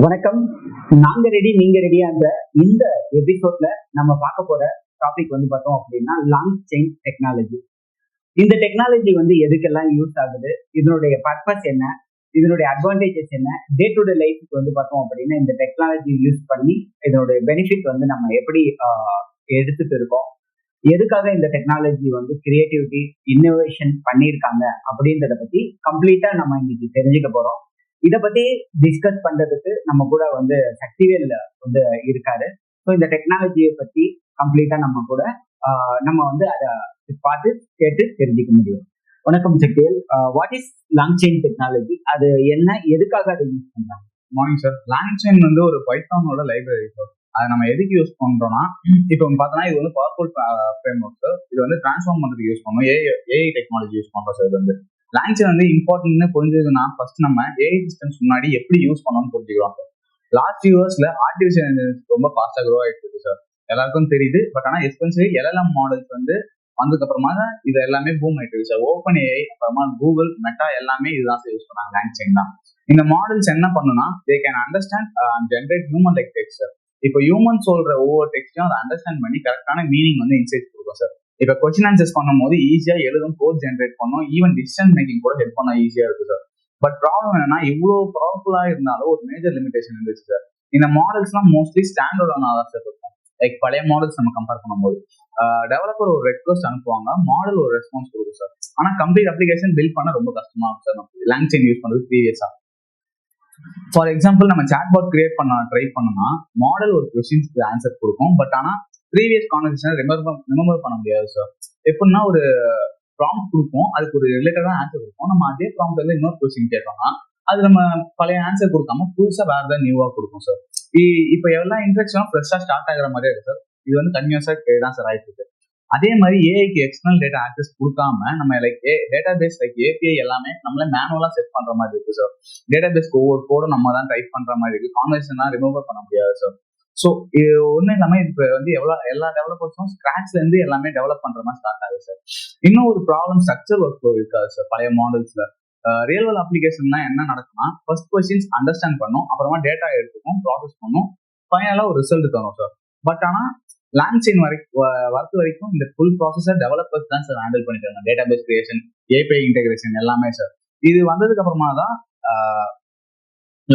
வணக்கம். நாங்க ரெடி நீங்க ரெடியா இந்த எபிசோட்ல நம்ம பார்க்க போற டாபிக் பார்த்தோம் அப்படின்னா லாங் செயின் டெக்னாலஜி. இந்த டெக்னாலஜி எதுக்கெல்லாம் யூஸ் ஆகுது, இதனுடைய பர்பஸ் என்ன, இதனுடைய அட்வான்டேஜஸ் என்ன, டே டு டே லைஃப்க்கு பார்த்தோம் அப்படின்னா இந்த டெக்னாலஜி யூஸ் பண்ணி இதனுடைய பெனிஃபிட் நம்ம எப்படி எடுத்துட்டு இருக்கோம், எதுக்காக இந்த டெக்னாலஜி கிரியேட்டிவிட்டி இன்னோவேஷன் பண்ணியிருக்காங்க அப்படின்றத பத்தி கம்ப்ளீட்டா நம்ம இன்னைக்கு தெரிஞ்சுக்க போறோம். இதை பத்தி டிஸ்கஸ் பண்றதுக்கு நம்ம கூட சக்திவேல் இருக்காரு. ஸோ இந்த டெக்னாலஜியை பத்தி கம்ப்ளீட்டா நம்ம கூட நம்ம அதை பார்த்து கேட்டு தெரிஞ்சுக்க முடியும். வணக்கம் Sakthivel. What is long chain technology, அது என்ன, எதுக்காக அதை யூஸ் பண்றாங்க? Morning sir. லாங் செயின் ஒரு பைத்தானோட லைப்ரரி சார். அதை நம்ம எதுக்கு யூஸ் பண்றோம்னா, இப்போ பார்த்தோம்னா இது பவர்ஃபுல் ஃப்ரேம் ஒர்க் சார். இது டிரான்ஸ்ஃபார்ம் பண்றதுக்கு யூஸ் பண்ணுவோம். ஏஐ டெக்னாலஜி யூஸ் பண்றோம் சார். இது லாங் செயின் இம்பார்ட்டன்ட்னு புரிஞ்சதுன்னா ஃபர்ஸ்ட் நம்ம ஏஐ சிஸ்டம்ஸ் முன்னாடி எப்படி யூஸ் பண்ணணும்னு புரிஞ்சுக்கலாம் சார். லாஸ்ட் இயர்ஸ்ல ஆர்டிஃபிஷியல் இன்டெலிஜென்ஸ் ரொம்ப ஃபாஸ்டா க்ரோ ஆயிட்டு இருக்கு சார். எல்லாருக்கும் தெரியுது. பட் ஆனால் எஸ்பெஷலி எல்எல்எம் மாடல்ஸ் வந்ததுக்கு அப்புறமா தான் இது எல்லாமே பூம் ஆயிட்டு இருக்கு சார். ஓப்பன் ஏஐ, அப்புறமா கூகுள், மெட்டா எல்லாமே இதுதான் சார் யூஸ் பண்ணாங்க. லாங் செயின் தான். இந்த மாடல்ஸ் என்ன பண்ணுன்னா, they can understand and generate human like text sir. இப்போ ஹியூமன் சொல்ற ஒவ்வொரு டெக்ஸ்டையும் அதை அண்டர்ஸ்டாண்ட் பண்ணி கரெக்டான மீனிங் இன்சைட் கொடுக்கும் சார். இப்போ கொஸ்டின் ஆன்சர்ஸ் பண்ணும்போது ஈஸியா எழுதும், கோட் ஜென்ரேட் பண்ணும், ஈவன் டிசிஷன் மேக்கிங் கூட ஹெல்ப் பண்ண ஈஸியா இருக்கு சார். பட் ப்ராப்ளம் என்னன்னா, இவ்வளவு பவர்ஃபுல்லா இருந்தாலும் ஒரு மேஜர் லிமிடேஷன் இருந்துச்சு சார். இந்த மாடல்ஸ்லாம் மோஸ்ட்லி ஸ்டாண்டர்ட் ஆனா தான் சார் இருக்கும். லைக் பழைய மாடல்ஸ் நம்ம கம்பேர் பண்ணும்போது டெவலப்பர் ஒரு ரெக்வஸ்ட் அனுப்புவாங்க, மாடல் ஒரு ரெஸ்பான்ஸ் கொடுக்கும் சார். ஆனா கம்ப்ளீட் அப்ளிகேஷன் பில்ட் பண்ண ரொம்ப கஷ்டமா இருக்கும் சார் நம்ம லாங் செயின் யூஸ் பண்றது ப்ரீவியஸா. ஃபார் எக்ஸாம்பிள், நம்ம சாட் பாட் கிரியேட் பண்ண ட்ரை பண்ணோம்னா மாடல் ஒரு கொஸ்டின்ஸ்க்கு ஆன்சர் கொடுக்கும். பட் ஆனா ப்ரீவியஸ் கான்வர்சேஷன் ரிமெம்பர் பண்ண முடியாது சார். எப்படின்னா, ஒரு ப்ராம்ப்ட் கொடுப்போம், அதுக்கு ஒரு ரிலேட்டடான ஆன்சர் கொடுப்போம். நம்ம அதே ப்ராம்ப்ட்ல இன்னொரு கொஸ்டின் கேட்டோம்னா அது நம்ம பழைய ஆன்சர் கொடுக்காம புதுசா வேற ஏதாவது நியூவா கொடுக்கும் சார். இப்போ எல்லா இன்ட்ராக்ஷனும் ஃப்ரெஷ்ஷா ஸ்டார்ட் ஆகிற மாதிரியே இருக்கு சார். இது கன்யூஸா தான் சார் ஆயிட்டு இருக்கு. அதே மாதிரி ஏஐக்கு எக்ஸ்டர்னல் டேட்டா ஆக்சஸ் கொடுக்காம நம்ம டேட்டா பேஸ் ஏபிஐ எல்லாமே நம்மளே மேனுவலா செட் பண்ற மாதிரி இருக்கு சார். டேட்டா பேஸ்க்கு ஒவ்வொரு கோடும் நம்ம தான் டைப் பண்ற மாதிரி இருக்கு. கான்வர்சேஷன்லாம் ரிமூவ் பண்ண முடியாது சார். ஸோ இது ஒன்றும் இல்லாமல் இப்போ எல்லா டெவலப்பர்ஸும் ஸ்கிராச்ல இருந்து எல்லாமே டெவலப் பண்ற மாதிரி ஸ்டார்ட் ஆகுது சார். இன்னும் ஒரு ப்ராப்ளம், ஸ்ட்ரக்சர் ஒர்க் ஃப்ளோ இருக்காது சார் பழைய மாடல்ஸ்ல. ரியல் வேர்ல்ட் அப்ளிகேஷன்ல என்ன நடக்கும்னா, ஃபர்ஸ்ட் கொஸ்டின்ஸ் அண்டர்ஸ்டாண்ட் பண்ணும், அப்புறமா டேட்டா எடுத்துக்கும், ப்ராசஸ் பண்ணும், ஃபைனலா ஒரு ரிசல்ட் தரும் சார். பட் ஆனா லாங் செயின் வரைக்கும் இந்த ஃபுல் ப்ராசஸர் டெவலப்பர்ஸ் தான் சார் ஹேண்டில் பண்ணிட்டாங்க. Database creation, API integration எல்லாமே சார். இது வந்ததுக்கு அப்புறமா தான்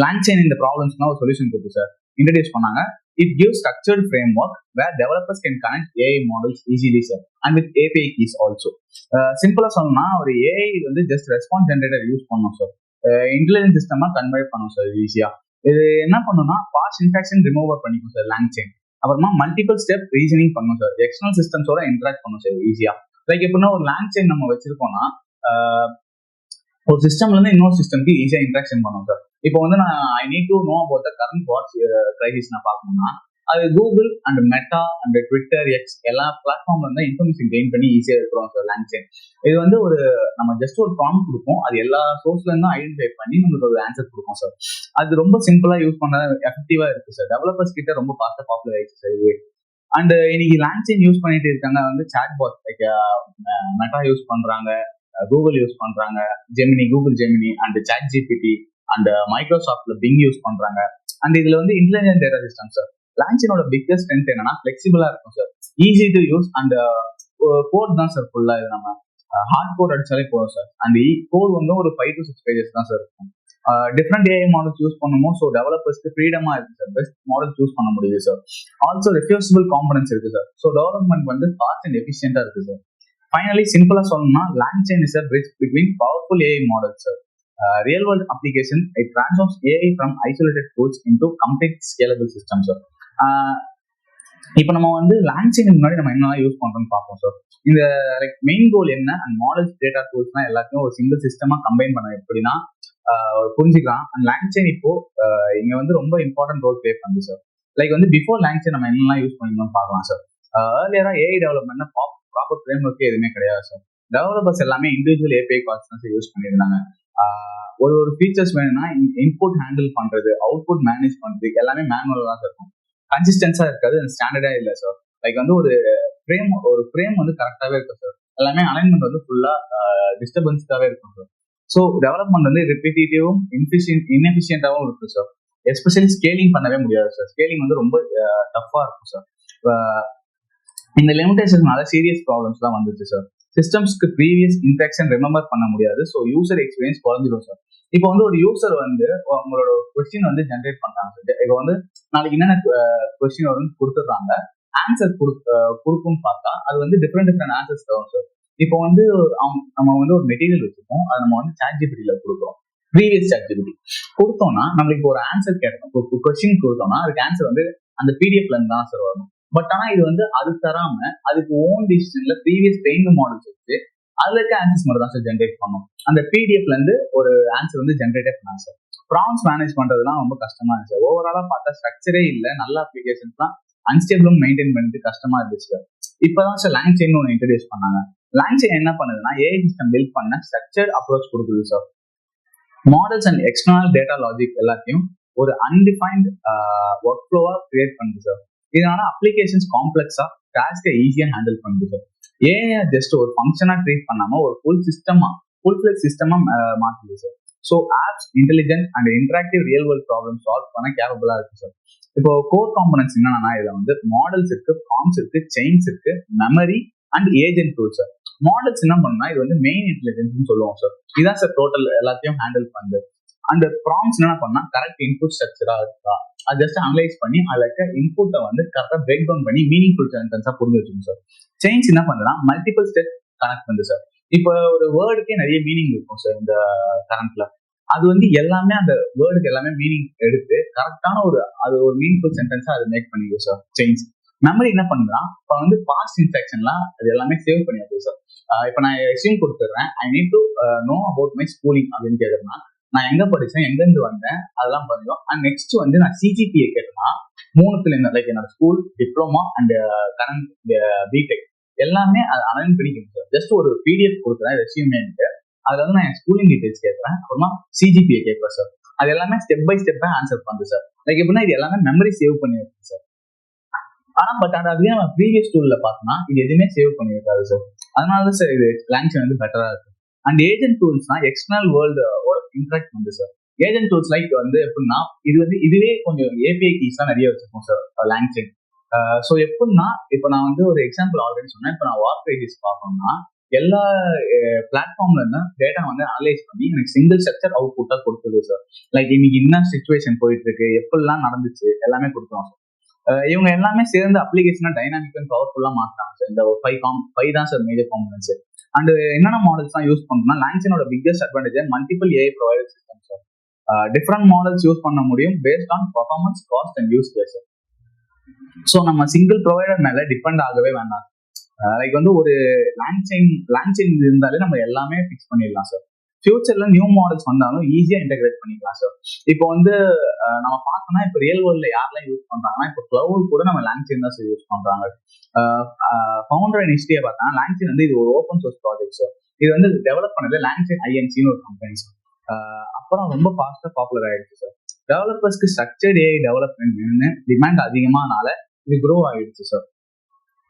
லாங் செயின் இந்த ப்ராப்ளம்ஸ்லாம் ஒரு சொல்யூஷன் கொடுத்து சார் இன்ட்ரடியூஸ் பண்ணாங்க. It gives structured framework where developers can connect AI models easily sir, and with API keys also. சிம்பிளா சொல்லணும்னா, ஒரு AI just response generator use பண்ணும் சார். இன்டெலிஜென்ட் சிஸ்டமா கன்வெர்ட் பண்ணும் சார் ஈஸியா. இது என்ன பண்ணும்னா, ஃபாஸ்ட் இன்ட்ராக்ஷன் ரிமூவர் பண்ணிக்கும் சார் லாங் செயின். அப்புறமா மல்டிபிள் ஸ்டெப் ரீசனிங் பண்ணும் சார். எக்ஸ்டர்னல் சிஸ்டம்ஸோட இன்டராக்ட் பண்ணும் சார் ஈஸியா. லைக் எப்படின்னா, ஒரு லாங் செயின் நம்ம வச்சிருக்கோம்னா ஒரு சிஸ்டம்ல இருந்து இன்னொரு சிஸ்டம்க்கு ஈஸியா இன்ட்ராக்ஷன் பண்ணும் சார். இப்போ நான் I need to know about the current what's crisis நான் பார்க்கணும்னா, அது Google and Meta and Twitter, X எல்லா பிளாட்ஃபார்ம்ல இருந்தா இன்ஃபர்மேஷன் கெயின் பண்ணி ஈஸியா இருக்கிறோம் சார் லாங் செயின். இது ஒரு நம்ம ஜஸ்ட் ஒரு ப்ராம்ப்ட் கொடுப்போம், அது எல்லா சோர்ஸ்ல இருந்தும் ஐடென்டிஃபை பண்ணி நம்மளுக்கு ஒரு ஆன்சர் கொடுக்கும் சார். அது ரொம்ப சிம்பிளா யூஸ் பண்ண எஃபெக்டிவா இருக்கு சார். டெவலப்பர்ஸ் கிட்ட ரொம்ப ஃபாஸ்டா பாப்புலர் ஆயிடுச்சு சார் இது. அண்ட் இன்னைக்கு லாங் செயின் யூஸ் பண்ணிட்டு இருக்காங்க chatbot, like Meta use பண்றாங்க, கூகுள் யூஸ் பண்றாங்க, Gemini, Google Gemini and ChatGPT and மைக்ரோசாஃப்ட்ல பிங் யூஸ் பண்றாங்க. அண்ட் இதுல intelligent data system sir. Lang செயினோட பிக்கஸ்ட் ஸ்ட்ரென்த் என்னன்னா, ஃபிளெக்சிபிளா இருக்கும் sir, easy to use and code தான் சார் ஃபுல்லா. இது நம்ம ஹார்ட் கோட் அடிச்சாலே போதும் சார். அண்ட் கோட் ஒரு 5 to 6 pages தான் சார் இருக்கும். டிஃப்ரெண்ட் ஏஐ மாடல்ஸ் யூஸ் பண்ணும்போது ஸோ டெவலப்பர்ஸ்க்கு ஃப்ரீடமா இருக்கு சார். பெஸ்ட் மாடல் சூஸ் பண்ண முடியுது சார். ஆல்சோ ரெஃப்யூசபிள் காம்பனன்ஸ் இருக்கு sir. So development fast and எஃபிஷியன்டா இருக்கு சார். ஃபைனலி சிம்பிளா சொல்லணும்னா, LangChain is a bridge between powerful AI models sir. Real world application, it transforms AI from isolated tools into complete scalable systems sir. இப்போ நம்ம long chain முன்னாடி நம்ம என்னெல்லாம் use பண்றோம்னு பார்ப்போம் சார். இந்த லைக் மெயின் கோல் என்ன அண்ட் மாடல்ஸ், டேட்டா டூல்ஸ்லாம் எல்லாத்தையும் ஒரு சிங்கிள் சிஸ்டமா கம்பைன் பண்ண எப்படின்னா புரிஞ்சுக்கலாம். அண்ட் லாங் செயின் இப்போ இங்க ரொம்ப இம்பார்ட்டன்ட் ரோல் பிளே பண்ணுது sir. Like before LangChain நம்ம என்னெல்லாம் யூஸ் பண்ணிருந்தோம் பார்க்கலாம் சார். ஏர்லியரா AI development proper framework எதுவுமே கிடையாது சார். டெவலப்பர்ஸ் எல்லாமே இண்டிவிஜுவல் ஏபிஐ கால்ஸ் தான் யூஸ் பண்ணியிருந்தாங்க. ஒரு ஃபீச்சர்ஸ் வேணும்னா இன்புட் ஹேண்டில் பண்றது, அவுட்புட் மேனேஜ் பண்றது எல்லாமே மேனுவலா தான் இருக்கும். கன்சிஸ்டன்ஸா இருக்காது, ஸ்டாண்டர்டா இல்லை சார். லைக் ஒரு ஃப்ரேம் கரெக்டாவே இருக்கும் சார். எல்லாமே அலைன்மெண்ட் ஃபுல்லா டிஸ்டர்பன்ஸ்க்காவே இருக்கும் சார். ஸோ டெவலப்மெண்ட் வந்து ரிப்பீட்டேட்டிவும் இன்எஃபிஷியன்டாகவும் இருக்கு சார். எஸ்பெஷலி ஸ்கேலிங் பண்ணவே முடியாது சார். ஸ்கேலிங் வந்து ரொம்ப டஃபா இருக்கும் சார். இந்த லிமிடேஷன்னால சீரியஸ் ப்ராப்ளம்ஸ் தான் வந்துச்சு சார். சிஸ்டம்ஸ்க்கு ப்ரீவியஸ் இன்ஃபெக்ஷன் ரிமெம்பர் பண்ண முடியாது. ஸோ யூசர் எக்ஸ்பீரியன்ஸ் குறைஞ்சிடும் சார். இப்போ வந்து ஒரு யூசர் வந்து உங்களோட கொஸ்டின் வந்து ஜென்ரேட் பண்றாங்க சார். இப்போ வந்து நாளைக்கு என்னென்ன கொஸ்டின் வரும்னு கொடுத்துட்றாங்க, ஆன்சர் கொடுக்கும்னு பார்த்தா அது வந்து டிஃப்ரெண்ட் ஆன்சர்ஸ் தரும் சார். இப்போ வந்து நம்ம வந்து ஒரு மெட்டீரியல் வச்சிருக்கோம், அதை நம்ம வந்து ChatGPT கொடுக்குறோம். ப்ரீவியஸ் ChatGPT கொடுத்தோம்னா நம்மளுக்கு ஒரு ஆன்சர் கேட்கணும், கொஸ்டின் கொடுத்தோம்னா அதுக்கு ஆன்சர் வந்து அந்த பிடிஎஃப்ல இருந்து தான் சார் வரும். பட் ஆனா இது வந்து அது தராம அதுக்கு ஓன் டிசிஷன்ல ப்ரீவியஸ் ட்ரெயின்டு மாடல்ஸ் வச்சு அதுல இருக்க ஆன்சர்ஸ் மட்டும் தான் சார் ஜென்ரேட் பண்ணும். அந்த பிடிஎஃப்ல இருந்து ஒரு ஆன்சர் வந்து ஜென்ரேட்டே பண்ணலாம் சார். ப்ராம்ப்ட்ஸ் மேனேஜ் பண்றதுலாம் ரொம்ப கஷ்டமா இருந்துச்சு. ஓவராலா பார்த்தா ஸ்ட்ரக்சரே இல்லை, நல்ல அப்ளிகேஷன்ஸ்லாம் அன்ஸ்டேபிளும் மெயின்டைன் பண்ணிட்டு கஷ்டமா இருந்துச்சு சார். இப்பதான் சார் லாங்செயின் ஒன்று இன்ட்ரடியூஸ் பண்ணாங்க. லாங்செயின் என்ன பண்ணுதுன்னா ஏஐ சிஸ்டம் பில்ட் பண்ண ஸ்ட்ரக்சர்ட் அப்ரோச் கொடுக்குது sir. Models and external data logic எல்லாத்தையும் ஒரு அன்டிஃபைன்ட் ஒர்க் ஃப்ளோவா கிரியேட் பண்ணுது சார். இதனால அப்ளிகேஷன்ஸ் காம்ப்ளெக்ஸா டாஸ்கை ஈஸியா ஹேண்டில் பண்ணுது சார். ஏஐ ஜஸ்ட் ஒரு ஃபங்க்ஷனா ட்ரீட் பண்ணாம ஒரு ஃபுல் சிஸ்டமா மாற்றுது sir. So apps intelligent and interactive real world problem solve பண்ண கேப்பபிளா இருக்கு சார். இப்போ கோர் காம்பனன்ட்ஸ் என்னன்னா இதுல வந்து மாடல்ஸ் இருக்கு, ப்ராம்ப்ட்ஸ் இருக்கு, செயின்ஸ் இருக்கு, memory and agent tool sir. Models என்ன பண்ணா இது வந்து மெயின் இன்டெலிஜென்ஸ் சொல்லுவோம் சார். இதான் சார் டோட்டல் எல்லாத்தையும் ஹேண்டில் பண்ணுது. அந்த ப்ராம்ப்ட்ஸ் என்ன பண்ணா கரெக்ட் இன்புட் ஸ்ட்ரக்சரா இருக்கா, அது ஜஸ்ட் அனலைஸ் பண்ணி அதுல இன்புட்டை வந்து கரெக்டா பிரேக் டவுன் பண்ணி மீனிங்ஃபுல் சென்டென்ஸா புரிஞ்சு வச்சுக்கணும் சார். செயின்ஸ் என்ன பண்ணுறா மல்டிபிள் ஸ்டெப் கனெக்ட் பண்ணுது சார். இப்போ ஒரு வேர்டுக்கே நிறைய மீனிங் இருக்கும் சார் இந்த கரண்ட்ல. அது வந்து எல்லாமே அந்த வேர்டுக்கு எல்லாமே மீனிங் எடுத்து கரெக்டான அது ஒரு மீனிங்ஃபுல் சென்டென்ஸா அது மேக் பண்ணிக்கும் சார் செயின்ஸ். மெமரி என்ன பண்ணுறா இப்போ வந்து பாஸ்ட் இன்ஸ்ட்ரக்ஷன்லாம் அது எல்லாமே சேவ் பண்ணிடுது சார். இப்போ நான் ரெஸ்யூம் கொடுத்துட்றேன், ஐ need to know about my schooling அப்படின்னு கேட்குறேன்னா நான் எங்க படிச்சேன், எங்கேருந்து வந்தேன், அதெல்லாம் பண்ணிடும். அண்ட் நெக்ஸ்ட் வந்து நான் சிஜிபிஏ கேட்டேன்னா 3த்துல இருந்து லைக் என்னோட school, diploma and current BTech எல்லாமே அது அனலைன் பண்ணிக்கணும் சார். ஜஸ்ட் ஒரு பிடிஎஃப் கொடுக்குறேன் ரெஸ்யூமேன்ட்டு, அதுல வந்து நான் என் ஸ்கூலிங் டீடைல்ஸ் கேட்கறேன், அப்புறமா சிஜிபிஏ கேட்பேன் சார். அது எல்லாமே ஸ்டெப் பை ஸ்டெப்பா ஆன்சர் பண்ணுது சார். லைக் எப்படின்னா இது எல்லாமே மெமரி சேவ் பண்ணி வைக்கும் சார். ஆனா பட் அதுவே நம்ம ப்ரீவியஸ் டூல்ல பார்த்தோம்னா இது எதுவுமே சேவ் பண்ணி வைக்காது சார். அதனாலதான் சார் இது லாங்செயின் வந்து பெட்டரா இருக்கு. அண்ட் ஏஜென்ட் டூல்ஸ்னா எக்ஸ்டர்னல் வேர்ல்டோட இன்டராக்ட் பண்ணுது சார். ஏஜென்ட் டூல்ஸ் லைக் வந்து எப்படின்னா இது வந்து இதுவே கொஞ்சம் ஏபிஐ கீஸ்லாம் நிறைய வச்சிருக்கோம் சார் லாங்செயின். ஸோ எப்படின்னா இப்போ நான் வந்து ஒரு எக்ஸாம்பிள் ஆல்ரெடி சொன்னேன். இப்போ நான் வாக் பேஜஸ் பார்க்கணும்னா எல்லா பிளாட்ஃபார்ம்ல இருந்து டேட்டா வந்து அனலைஸ் பண்ணி எனக்கு சிங்கிள் ஸ்ட்ரக்சர் அவுட் புட்டா கொடுக்குது சார். லைக் இன்னைக்கு என்ன சிச்சுவேஷன் போயிட்டு இருக்கு, எப்படிலாம் நடந்துச்சு எல்லாமே கொடுக்குறோம் சார். இவங்க எல்லாமே சேர்ந்து அப்ளிகேஷனா டைனாமிக் அண்ட் பவர்ஃபுல்லா மாற்றாங்க சார். இந்த 5 தான் சார் மேஜர் காம்பனன்ட்ஸ். அண்ட் என்னென்ன மாடல்ஸ் தான் யூஸ் பண்ணணும்னா லாங்செயினோட biggest advantage multiple AI provider system sir. Different models use பண்ண முடியும் based on performance, cost and use case. So நம்ம சிங்கிள் ப்ரொவைடர் மேல டிபெண்ட் ஆகவே வேண்டாம். லைக் வந்து ஒரு லாங்செயின் இருந்தாலே நம்ம எல்லாமே ஃபிக்ஸ் பண்ணிடலாம் சார். ஃபியூச்சர்ல நியூ மாடல்ஸ் வந்தாலும் ஈஸியா இன்டெகிரேட் பண்ணிக்கலாம் சார். இப்போ வந்து நம்ம பார்த்தோம்னா இப்போ ரியல் வேர்ல்ட்ல யாரெல்லாம் யூஸ் பண்றாங்கன்னா இப்போ கிளவுட் கூட நம்ம லாங்செயின் தான் சார் யூஸ் பண்றாங்க. ஃபவுண்டர் இனிஷியேட்டிவ் பார்த்தா லாங்செயின் வந்து இது ஒரு ஓப்பன் சோர்ஸ் ப்ராஜெக்ட் சார். இது வந்து டெவலப் பண்ணது லாங்செயின் ஐஎன்சின்னு ஒரு கம்பெனி சார். அப்புறம் ரொம்ப ஃபாஸ்டா பாப்புலர் ஆயிடுச்சு சார். டெவலப்பர்ஸ்க்கு ஸ்ட்ரக்சர்ட் ஏஐ டெவலப்மெண்ட் டிமாண்ட் அதிகமானால இது க்ரோ ஆயிடுச்சு சார்.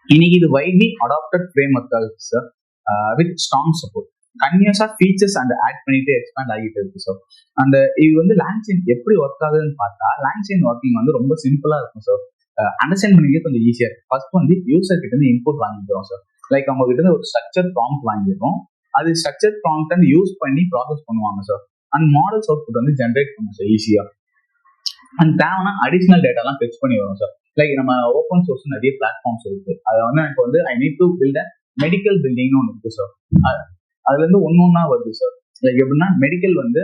இன்னைக்கு இது வைட்லி அடாப்டட் ஃப்ரேம் ஒர்க் ஆகுது சார் வித் ஸ்ட்ராங் சப்போர்ட். கன்டினியூஸா ஃபீச்சர்ஸ் அண்ட் ஆட் பண்ணிட்டு எக்ஸ்பேண்ட் ஆகிட்டு இருக்கு சார். அந்த இது வந்து லாங்செயின் எப்படி ஒர்க் ஆகுதுன்னு பார்த்தா லாங்செயின் ஒர்க்கிங் வந்து ரொம்ப சிம்பிளா இருக்கும் சார். அண்டர்ஸ்டாண்ட் பண்ணிக்க கொஞ்சம் ஈஸியா இருக்கு. ஃபர்ஸ்ட் வந்து யூசர் கிட்ட இருந்து இன்புட் வாங்கிக்கிறோம் சார். லைக் அவங்க கிட்ட இருந்து ஒரு ஸ்ட்ரக்சர் ப்ராம்ப்ட் வாங்கிக்கிறோம். அது ஸ்ட்ரக்சர் ப்ராம்ப்ட் யூஸ் பண்ணி ப்ராசஸ் பண்ணுவாங்க சார். அண்ட் மாடல்ஸ் அவுட்புட் வந்து ஜென்ரேட் பண்ணும் சார் ஈஸியா. அண்ட் தேவைன்னா அடிஷனல் டேட்டாலாம் ஃபெச் பண்ணி வரும் சார். லைக் நம்ம ஓப்பன் சோர்ஸ் நிறைய பிளாட்ஃபார்ம்ஸ் இருக்கு. அதை வந்து எனக்கு வந்து I need to build a medical பில்டிங்னு ஒன்று இருக்கு சார். அதுல இருந்து ஒன்னொன்னா வருது சார். லைக் எப்படின்னா மெடிக்கல் வந்து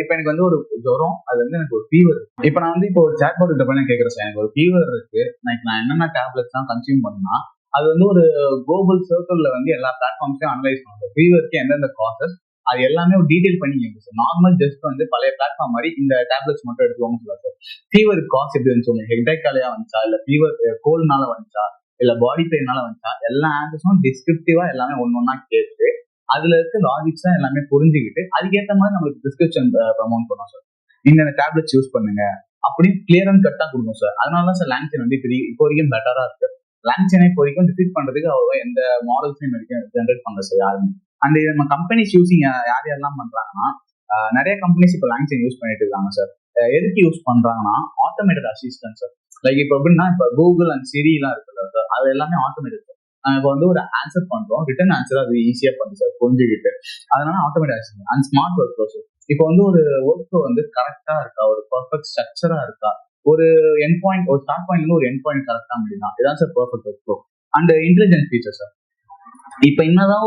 இப்போ எனக்கு வந்து ஒரு ஜுரம், அது வந்து எனக்கு ஒரு ஃபீவர். இப்போ நான் வந்து இப்போ ஒரு சேட் பாட் கிட்ட போய் கேட்குறேன் சார், எனக்கு ஒரு ஃபீவர் இருக்கு, நான் என்னென்ன டேப்லெட்ஸ் தான் கன்சியூம் பண்ணா அது வந்து ஒரு குளோபல் சர்க்கிள்ல வந்து எல்லா பிளாட்ஃபார்ம்ஸையும் அனலைஸ் பண்ணுவோம். ஃபீவருக்கு எந்தெந்த காசஸ் அது எல்லாமே ஒரு டீடைல் பண்ணி கேட்கும் சார். நார்மல் ஜஸ்ட் வந்து பழைய பிளாட்ஃபார்ம் மாதிரி இந்த டேப்லெட்ஸ் மட்டும் எடுத்துக்கோங்க சொல்லுவாங்க சார். ஃபீவர் காஸ் எப்படி வந்து சொல்லுங்க, ஹெட்ஏக்காலையா வந்துச்சா, இல்லை ஃபீவர் கோல்ட்னால வந்துச்சா, இல்லை பாடி பெயின்னால வந்துச்சா, எல்லா ஆன்சர்ஸும் டிஸ்கிரிப்டிவா எல்லாமே ஒன்னொன்னா கேட்டு அதுல இருக்க லாஜிக்ஸா எல்லாமே புரிஞ்சுக்கிட்டு அதுக்கேற்ற மாதிரி நம்மளுக்கு பிரிஸ்கிரிப்ஷன் ப்ரமோட் பண்ணுவோம் சார். இந்த டேப்லெட்ஸ் யூஸ் பண்ணுங்க அப்படின்னு கிளியர் அண்ட் கட்டா கொடுக்கும் சார். அதனாலதான் சார் லாங்செயின் வந்து இப்போ வரைக்கும் பெட்டரா இருக்கு. லாங்செயினை இப்போ வரைக்கும் டிஃபீட் பண்றதுக்கு அவ்வளோ எந்த மாடல்ஸையும் ஜென்ரேட் பண்ணல சார் யாருமே. அண்ட் இது நம்ம கம்பெனிஸ் யூஸிங் யார் யாரெல்லாம் பண்றாங்கன்னா, நிறைய கம்பெனிஸ் இப்போ லாங் செயின் யூஸ் பண்ணிட்டு இருக்காங்க சார். எதுக்கு யூஸ் பண்றாங்கன்னா, ஆட்டோமேட்டட் அசிஸ்டன்ட் சார். லைக் இப்போ எப்படின்னா, இப்போ கூகுள் அண்ட் சிரி எல்லாம் இருக்குல்ல சார், அது எல்லாமே ஆட்டோமேட்டட் சார். இப்போ வந்து ஒரு ஆன்சர் பண்றோம், ரிட்டன் ஆன்சர் அது ஈஸியா பண்ணுது சார் புரிஞ்சுக்கிட்டு. அதனால automatic assistant and smart work flow sir. இப்போ வந்து ஒரு ஒர்க் ஃப்ளோ வந்து கரெக்டா இருக்கா, ஒரு பர்ஃபெக்ட் ஸ்ட்ரக்சரா இருக்கா, ஒரு எண்ட் பாயிண்ட், ஒரு ஸ்டார்ட் பாயிண்ட்ல இருந்து ஒரு எண்ட் பாயிண்ட் கரெக்டா முடியுதா, இதான் sir perfect work flow. And intelligence feature sir. இப்போ என்னதான்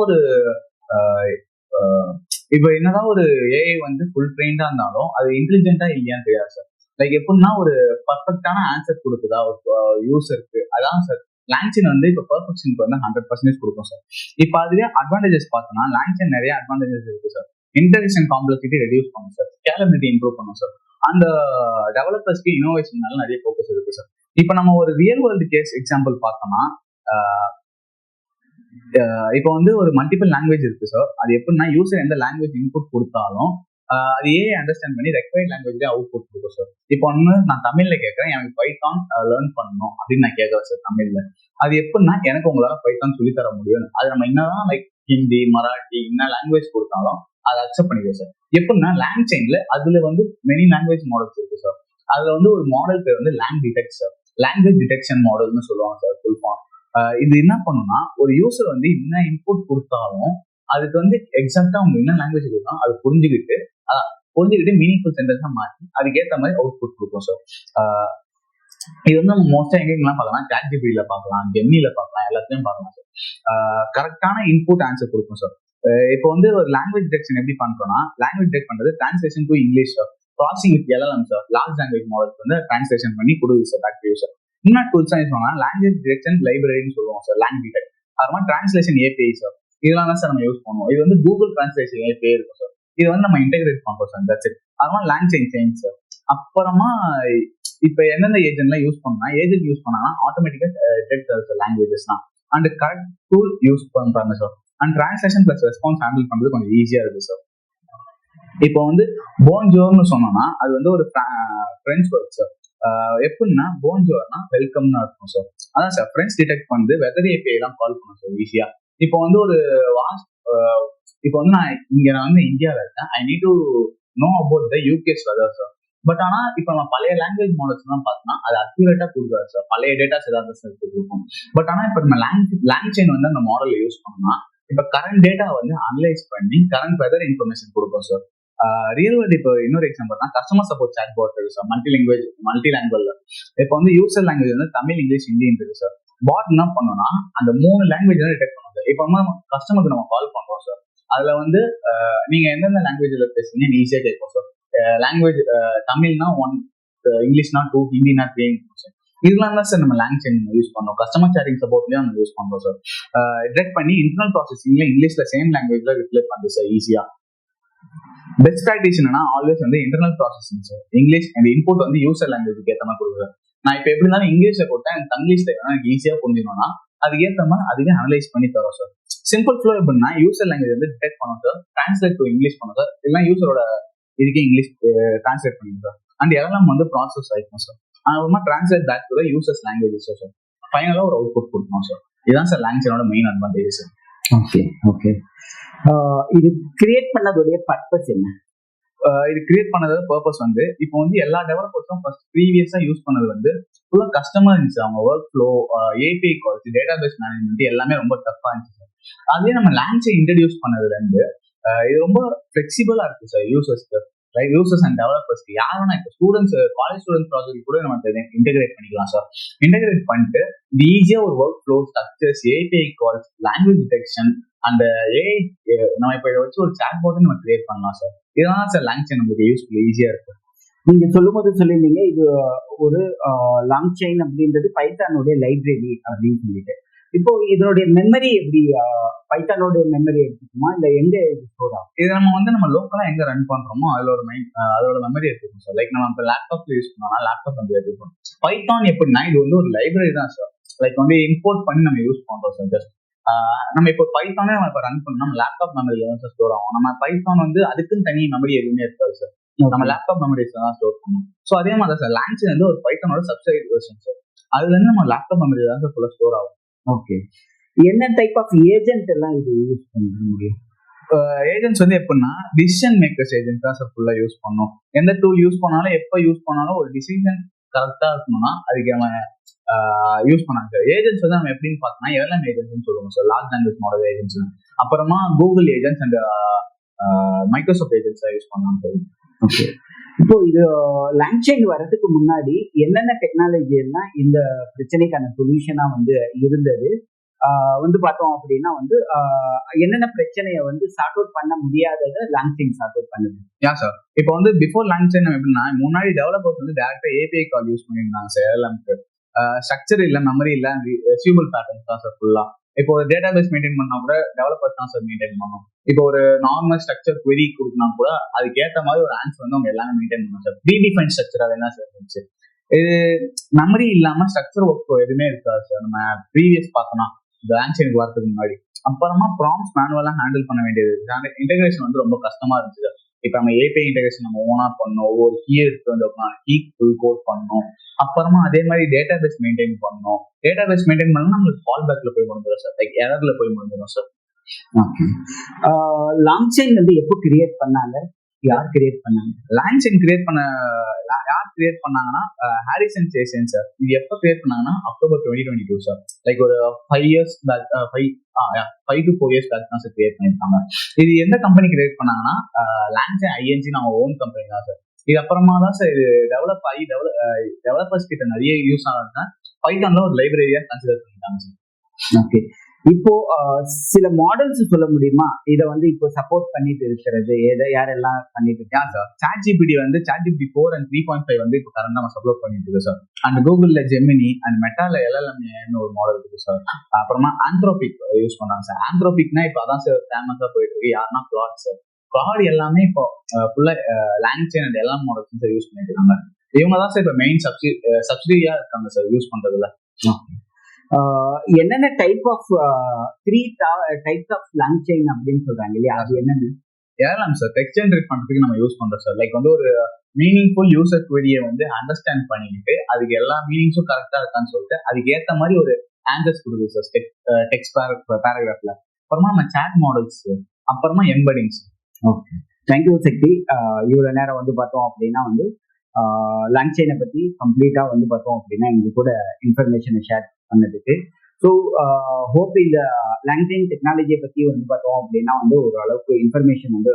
ஒரு ஏஐ வந்து ஃபுல் ட்ரெயின்டா இருந்தாலும் அது இன்டெலிஜென்ட்டா இல்லையான்னு தெரியாது சார். லைக் எப்படின்னா, ஒரு பர்ஃபெக்டான ஆன்சர் கொடுக்குதா ஒரு யூசருக்கு, அதான் சார் லாங்சைன் வந்து இப்போ பர்ஃபெக்ஷனுக்கு வந்து 100% கொடுக்கும் சார். இப்போ அதுவே அட்வான்டேஜஸ் பார்த்தோம்னா, லாங்சைன் நிறைய அட்வான்டேஜஸ் இருக்கு சார். இன்டெகிரேஷன் காம்ப்ளெக்சிட்டி ரெடியூஸ் பண்ணும் சார், ஸ்கேலபிலிட்டி இம்ப்ரூவ் பண்ணும் சார். அந்த டெவலப்பர்ஸ்க்கு இனோவேஷன்னால நிறைய ஃபோக்கஸ் இருக்கு சார். இப்போ நம்ம ஒரு ரியல் வேர்ல்டு கேஸ் எக்ஸாம்பிள் பார்த்தோம்னா, இப்போ வந்து ஒரு மல்டிபிள் லாங்குவேஜ் இருக்கு சார். அது எப்படின்னா, யூசர் எந்த லாங்குவேஜ் இன்புட் கொடுத்தாலும் அது ஏஐ அண்டர்ஸ்டாண்ட் பண்ணி ரெக்வயர்ட் லாங்குவேஜ்ல அவுட் புட் கொடுக்கும் சார். இப்போ ஒன்று நான் தமிழ்ல கேட்கறேன், எனக்கு பைத்தான் லேர்ன் பண்ணணும் அப்படின்னு நான் கேட்கறேன் சார் தமிழ்ல. அது எப்படின்னா, எனக்கு உங்களால பைத்தான் சொல்லி தர முடியும். அது நம்ம என்னதான் லைக் ஹிந்தி, மராட்டி என்ன லாங்குவேஜ் கொடுத்தாலும் அதை அக்செப்ட் பண்ணிடுவோம் சார். எப்படின்னா, லாங்சைன்ல அதுல வந்து மெனி லாங்குவேஜ் மாடல்ஸ் இருக்கு சார். அதுல வந்து ஒரு மாடல் பேர் வந்து லாங்குவேஜ் சார், லாங்குவேஜ் டிடெக்ஷன் மாடல்னு சொல்லுவாங்க சார் ஃபுல் ஃபார்ம். இது என்ன பண்ணுன்னா, ஒரு யூசர் வந்து என்ன இன்புட் கொடுத்தாலும் அதுக்கு வந்து எக்ஸாக்டா அவங்க என்ன லாங்குவேஜ் கொடுத்தாலும் அது புரிஞ்சுக்கிட்டு மீனிங்ஃபுல் சென்டென்ஸா மாற்றி அதுக்கேற்ற மாதிரி அவுட் புட் கொடுக்கும் சார். இது வந்து நம்ம மோஸ்டா எங்கெல்லாம் பார்க்கலாம், ChatGPT பார்க்கலாம், ஜெமினில பார்க்கலாம், எல்லாத்தையும் பார்க்கலாம் சார். கரெக்டான இன்புட் ஆன்சர் கொடுக்கும் சார். இப்போ வந்து ஒரு லாங்குவேஜ் டிடெக்ஷன் எப்படி பண்றோம்னா, லாங்குவேஜ் டிடெக்ட் பண்றது translation to English sir, processing with LLM sir, large language models வந்து டிரான்ஸ்லேஷன் பண்ணி கொடுக்குது சார் பேக் டு யூசர். இன்னும் டூல்ஸ் யூஸ் பண்ணா லாங்குவேஜ் டிடெக்ஷன் லைப்ரரின்னு சொல்லுவோம் சார், லாங் டிடெக்ட். அது மாதிரி டிரான்ஸ்லேஷன் API சார், இதெல்லாம் தான் சார் நம்ம யூஸ் பண்ணுவோம். இது வந்து கூகுள் டிரான்ஸ்லேஷன் API இருக்கும் சார், இது வந்து நம்ம இன்டெகிரேட் பண்றோம் சார். That's it. அதெல்லாம் லாங்சைன் சார். அப்புறமா இப்போ எந்தெந்த ஏஜென்ட்லாம் யூஸ் பண்ணா, ஏஜென்ட் யூஸ் பண்ணா ஆட்டோமேட்டிக்கா டிடெக்ட் ஆகுது சார் லாங்குவேஜஸ்லாம். அண்ட் கரெக்ட் டூல் யூஸ் பண்றாங்க sir. And translation plus response handle பண்றது கொஞ்சம் ஈஸியா இருக்கு சார். இப்போ வந்து போன்ஜோர்னு சொன்னோம்னா, அது வந்து ஒரு ஃப்ரெஞ்ச் வேர்ட் சார். எப்படின்னா, போன்ஜோர்னா வெல்கம்னு இருக்கும் சார். அதான் சார் ஃப்ரெண்ட்ஸ் டிடெக்ட் பண்ணி வெதர் API எல்லாம் கால் பண்ணும் சார் ஈஸியா. இப்போ வந்து ஒரு இப்போ வந்து நான் வந்து இந்தியாவில் இருக்கேன், I need to know about the UK's weather sir. But ஆனா இப்போ நம்ம பழைய லாங்குவேஜ் மாடல்ஸ் எல்லாம் பார்த்தோம்னா அது அக்யூரேட்டா கொடுக்காது சார், பழைய டேட்டாஸ் ஏதாவது சார் கொடுக்கும். பட் ஆனா இப்போ நம்ம லாங்சைன் வந்து அந்த மாடல் யூஸ் பண்ணோம்னா, இப்போ கரண்ட் டேட்டா வந்து அனலைஸ் பண்ணி கரண்ட் வெதர் இன்ஃபர்மேஷன் கொடுக்கும் சார். ரியல் வேர்ல்டு இப்போ இன்னொரு எக்ஸாம்பிள் தான் கஸ்டமர் சப்போர்ட் சாட் பாட் இருக்கு சார், மல்டி லாங்குவேஜ்ல. இப்போ வந்து யூசர் லாங்குவேஜ் வந்து தமிழ், இங்கிலீஷ், ஹிந்தி இருக்கு சார். பாட் என்ன பண்ணோம்னா அந்த 3 லாங்குவேஜ் டிடெக்ட் பண்ணும் சார். இப்போ நம்ம கஸ்டமருக்கு நம்ம கால் பண்றோம் சார், அதுல வந்து நீங்க எந்தெந்த லாங்குவேஜ்ல பேசுறீங்கன்னு ஈஸியா கேட்கும் சார். லாங்குவேஜ் தமிழ்னா 1, இங்கிலீஷ்னா 2, ஹிந்தினா 3 சார். இதெல்லாம் தான் சார் நம்ம லாங்சைன் யூஸ் பண்ணோம். கஸ்டமர் சேட்டிங் சப்போர்ட்லயும் நம்ம யூஸ் பண்றோம் சார். டிடெக்ட் பண்ணி இன்டர்னல் ப்ராசஸிங்ல இங்கிலீஷ்ல சேம் லாங்குவேஜ்ல ரிப்ளை பண்ணுது சார் ஈஸியா. பெஸ்ட் ப்ராக்டிஸ் என்னன்னா, ஆல்வேஸ் வந்து இன்டர்னல் ப்ராசஸிங் சார், இங்கிலீஷ் அந்த இன்புட் வந்து யூசர் லாங்குவேஜ்க்கு ஏற்ற மாதிரி கொடுக்குறேன். நான் இப்போ எப்படி இருந்தாலும் இங்கிலீஷ்ல கொடுத்தேன், எனக்கு தங்கிலீஷ்ல எனக்கு ஈஸியா புரிஞ்சுக்கணும்னா அதுக்கு ஏற்ற மாதிரி அதுவே அனலைஸ் பண்ணி தரோம் சார். சிம்பிள் ஃப்ளோ எப்படின்னா, யூசர் லாங்குவேஜ் வந்து டிடெக்ட் பண்ணும் சார், டிரான்ஸ்லேட் டு இங்கிலீஷ் பண்ணும் சார், இல்லைன்னா யூசரோட இதுக்கே இங்கிலீஷ் டிரான்ஸ்லேட் பண்ணுங்க சார். அண்ட் எல்லாம் வந்து ப்ராசஸ் ஆகிக்கும் சார். அப்புறமா translate back to users language sir. ஃபைனலாக ஒரு அவுட் புட் கொடுக்கணும் சார். இதுதான் சார் லாங்சைனோட மெயின் அட்வான்டேஜ் சார். ஓகே. இது கிரியேட் பண்ணதோடைய பர்பஸ் என்ன? இது கிரியேட் பண்ணதோட பர்பஸ் வந்து, இப்போ வந்து எல்லா டெவலப்பர்ஸும் ஃபர்ஸ்ட் ப்ரீவியஸா யூஸ் பண்ணது வந்து ஃபுல்லா கஸ்டமர் இருந்துச்சு. அவங்க work flow, API calls, database management எல்லாமே ரொம்ப டஃபா இருந்துச்சு சார். அதே நம்ம லாங்சைன் இன்ட்ரடியூஸ் பண்ணதுல இருந்து இது ரொம்ப ஃபிளெக்சிபிளா இருக்கு சார் யூசர்ஸ்க்கு, லைக் யூசர்ஸ் அண்ட் டெவலப்பர்ஸ்க்கு. யாருன்னா இப்போ ஸ்டூடெண்ட்ஸ், காலேஜ் ஸ்டூடெண்ட்ஸ் ப்ராஜெக்ட் கூட நம்ம இன்டெகிரேட் பண்ணிக்கலாம் சார். இன்டெகிரேட் பண்ணிட்டு இது ஈஸியா ஒரு work flow, structures, API calls, language detection, அந்த AI நம்ம இப்போ இதை வச்சு ஒரு சாட் பாட் நம்ம கிரியேட் பண்ணலாம் சார். இதெல்லாம் சார் லாங்சைன் நமக்கு யூஸ்ஃபுல் ஈஸியா இருக்கு. நீங்க சொல்லும் போது சொல்லியிருந்தீங்க இது ஒரு லாங்சைன் அப்படின்றது பைத்தானுடைய லைப்ரரி அப்படின்னு சொல்லிட்டு. இப்போ இதனுடைய மெமரி எப்படி, பைத்தானோட மெமரி எடுத்துக்குமா இல்ல எங்க ஸ்டோர் ஆகும்? இது நம்ம வந்து நம்ம லோக்கலா எங்க ரன் பண்றோமோ அதோட மெமரி எடுத்துக்கணும் சார். லைக் நம்ம இப்போ லேப்டாப்ல யூஸ் பண்ணோம்னா லேப்டாப் வந்து எடுத்துக்கணும். பைத்தான் எப்படின்னா இது வந்து ஒரு லைப்ரரி தான் சார். லைக் வந்து இம்போர்ட் பண்ணி நம்ம யூஸ் பண்றோம் சார். ஜஸ்ட் நம்ம இப்போ பைத்தானே நம்ம இப்போ ரன் பண்ணோம், நம்ம லேப்டாப் மெமரியில தான் சார் ஸ்டோர் ஆகும். நம்ம பைத்தான் வந்து அதுக்குன்னு தனி மெமரி எதுவுமே இருக்காது சார், நம்ம லேப்டாப் மெமரிஸ் தான் ஸ்டோர் பண்ணும். ஸோ அதே மாதிரி தான் சார் லாங்சைன் வந்து ஒரு பைத்தானோட சப்சைட் வெர்ஷன் சார். அதுல இருந்து நம்ம லேப்டாப் மெமரி தான் சார் ஃபுல்லா ஸ்டோர் ஆகும். ஓகே. என்ன டைப் ஆஃப் ஏஜென்ட் எல்லாம் இது யூஸ் பண்ண முடியும்? ஏஜென்ட்ஸ் வந்து எப்படின்னா டிசிஷன் மேக்கர்ஸ் ஏஜென்ட் தான் சார் ஃபுல்லா யூஸ் பண்ணணும். எந்த டூல் யூஸ் பண்ணாலும் எப்ப யூஸ் பண்ணாலும் ஒரு டிசிஷன் கரெக்டா இருக்கணும்னா அதுக்கு நம்ம யூஸ் பண்ணாங்க சார். ஏஜென்ட்ஸ் வந்து நம்ம எப்படின்னு பார்த்தோம்னா எல்எம் ஏஜென்ட்ஸ் சொல்லுவோம் sir, large language model agents. அப்புறமா Google agents and Microsoft agents use பண்ணாங்க சார். ஓகே, இப்போ இது லாங்சைன் வர்றதுக்கு முன்னாடி என்னென்ன டெக்னாலஜி எல்லாம் இந்த பிரச்சனைக்கான சொல்யூஷனா வந்து இருந்தது வந்து பார்த்தோம் அப்படின்னா வந்து என்னென்ன பிரச்சனையை வந்து சார்ட் அவுட் பண்ண முடியாததை லாங்சைன் சார்ட் அவுட் பண்ணுது. யா சார், இப்போ வந்து பிஃபோர் லாங்சைன் நம்ம எப்படின்னா முன்னாடி டெவலப்பர்ஸ் வந்து டேரக்டா ஏபிஐ கால் யூஸ் பண்ணியிருந்தாங்க சார். எல்எம்க்கு ஸ்ட்ரக்சர் இல்ல, மெமரி இல்ல, ரிசீவபிள் பேட்டர்ன்ஸ் தான் சார் ஃபுல்லா. இப்போ ஒரு டேட்டா பேஸ் மெயின்டைன் பண்ணா கூட டெவலப்பர்ஸ் தான் சார் மெயின்டைன் பண்ணணும். இப்போ ஒரு நார்மல் ஸ்ட்ரக்சர் query கொடுக்கனா கூட அதுக்கு ஏற்ற மாதிரி ஒரு ஆன்சர் வந்து அவங்க எல்லாமே மெயின்டைன் பண்ணணும் சார். ப்ரீடிஃபைன் ஸ்ட்ரக்சர் என்ன சார் இருந்துச்சு. இது மெமரி இல்லாம ஸ்ட்ரக்சர் ஒர்க் எதுவுமே இருக்காது சார். நம்ம ப்ரீவியஸ் பார்த்தோம்னா இந்த ஆன்சருக்கு வரதுக்கு முன்னாடி. அப்புறமா ப்ராம்ப்ட்ஸ் மேனுவலா ஹேண்டில் பண்ண வேண்டியது, இன்டெகிரேஷன் வந்து ரொம்ப கஷ்டமா இருந்துச்சு சார். இப்போ நம்ம ஏபிஐ இன்டெகிரேஷன் நம்ம ஓனா பண்ணணும், ஒவ்வொரு கீ எடுத்து வந்து கீ ஃபுல் கோட் பண்ணணும். அப்புறமா அதே மாதிரி டேட்டா பேஸ் மெயின்டைன் பண்ணணும். டேட்டா பேஸ் மெயின்டைன் பண்ணா நம்மளுக்கு கால் பேக்ல போய் முடிஞ்சிடும் சார், லைக் எரர்ல போய் முடிஞ்சிடும் சார். லாங்சைன் வந்து எப்போ கிரியேட் பண்ணாங்க, யார் கிரியேட் பண்ணாங்க? லாங்சைன் கிரியேட் பண்ண யார் கிரியேட் பண்ணாங்கன்னா ஹாரிசன் சேசன் சார். இது எப்போ கிரியேட் பண்ணாங்கன்னா அக்டோபர் 2022 சார். லைக் ஒரு 5 years back, 5 to 4 years back தான் சார் கிரியேட் பண்ணியிருக்காங்க. இது எந்த கம்பெனி கிரியேட் பண்ணாங்கன்னா லாங்சைன் ஐஎன்ஜி நம்ம ஓன் கம்பெனி தான் சார். இது அப்புறமா தான் சார் இது டெவலப் ஆகி டெவலப்பர்ஸ் கிட்ட நிறைய யூஸ் ஆகுதுன்னா பைத்தான்ல ஒரு லைப்ரரியா கன்சிடர் பண்ணிட்டாங்க சார். ஓகே, இப்போ சில மாடல்ஸ் சொல்ல முடியுமா இதை வந்து இப்போ சப்போர்ட் பண்ணிட்டு இருக்கிறது, யாரெல்லாம் பண்ணிட்டு இருக்காங்க சார்? ChatGPT வந்து ChatGPT 4 and 3.5 வந்து இப்போ கரண்டா நம்ம சப்போர்ட் பண்ணிட்டு இருக்கு சார். அண்ட் கூகுள்ல ஜெமினி அண்ட் மெட்டால LLM ஒரு மாடல் இருக்கு சார். அப்புறமா ஆந்த்ரோபிக் யூஸ் பண்ணாங்க சார். ஆந்த்ரோபிக்னா இப்போ அதான் சார் ஃபேமஸா போயிட்டு இருக்கு. யாருன்னா கிளாட் சார். கிளாட் எல்லாமே இப்போ ஃபுல்லா லாங்சைன் அண்ட் எல்லாம் மாடல்ஸ் சார் யூஸ் பண்ணிட்டு இருக்காங்க. இவங்க தான் சார் இப்போ மெயின் சப்சிடியா இருக்காங்க சார் யூஸ் பண்றதுல. என்னென்ன டைப் ஆஃப் 3 டைப்ஸ் ஆஃப் லாங்சைன் அப்படின்னு சொல்றாங்க இல்லையா, அது என்னன்னு? ஏலாம் சார் டெக்ஸ்ட் ஜெனரேட் பண்றதுக்கு நம்ம யூஸ் பண்றோம் சார். லைக் வந்து ஒரு மீனிங்ஃபுல் யூசர் query-யை வந்து அண்டர்ஸ்டாண்ட் பண்ணிக்கிட்டு அதுக்கு எல்லா மீனிங்ஸும் கரெக்டா இருக்கான்னு சொல்லிட்டு அதுக்கு ஏற்ற மாதிரி ஒரு ஆன்சர்ஸ் கொடுக்குது சார் டெக்ஸ்ட் பேராகிராஃப்ல. அப்புறமா நம்ம சாட் மாடல்ஸ், அப்புறமா எம்படிங்ஸ். ஓகே, தேங்க்யூ சக்தி. இவ்வளவு நேரம் வந்து பார்த்தோம் அப்படின்னா வந்து லாங்சைனை பத்தி கம்ப்ளீட்டா வந்து பார்த்தோம் அப்படின்னா எங்க கூட இன்ஃபர்மேஷனை ஷேர் பண்ணதுக்கு. ஸோ ஹோப் இந்த லாங்சைன் டெக்னாலஜியை பத்தி வந்து பார்த்தோம் அப்படின்னா வந்து ஒரு அளவுக்கு இன்ஃபர்மேஷன் வந்து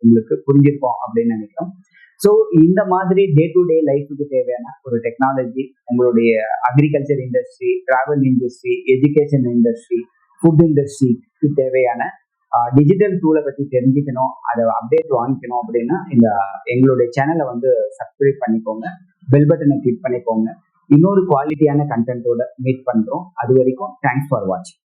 உங்களுக்கு புரிஞ்சிருக்கோம் அப்படின்னு நினைக்கிறோம். ஸோ இந்த மாதிரி டே டு டே லைஃபுக்கு தேவையான ஒரு டெக்னாலஜி உங்களுடைய agriculture industry, travel industry, education industry, food இண்டஸ்ட்ரிக்கு தேவையான டிஜிட்டல் டூலை பற்றி தெரிஞ்சுக்கணும், அதை அப்டேட் வாங்கிக்கணும் அப்படின்னா இந்த எங்களுடைய சேனலை வந்து சப்ஸ்கிரைப் பண்ணிக்கோங்க, பெல் பட்டனை கிளிக் பண்ணிக்கோங்க. இன்னொரு குவாலிட்டியான கண்டென்ட்டோட மீட் பண்றோம். அது வரைக்கும் தேங்க்ஸ் ஃபார் வாட்சிங்.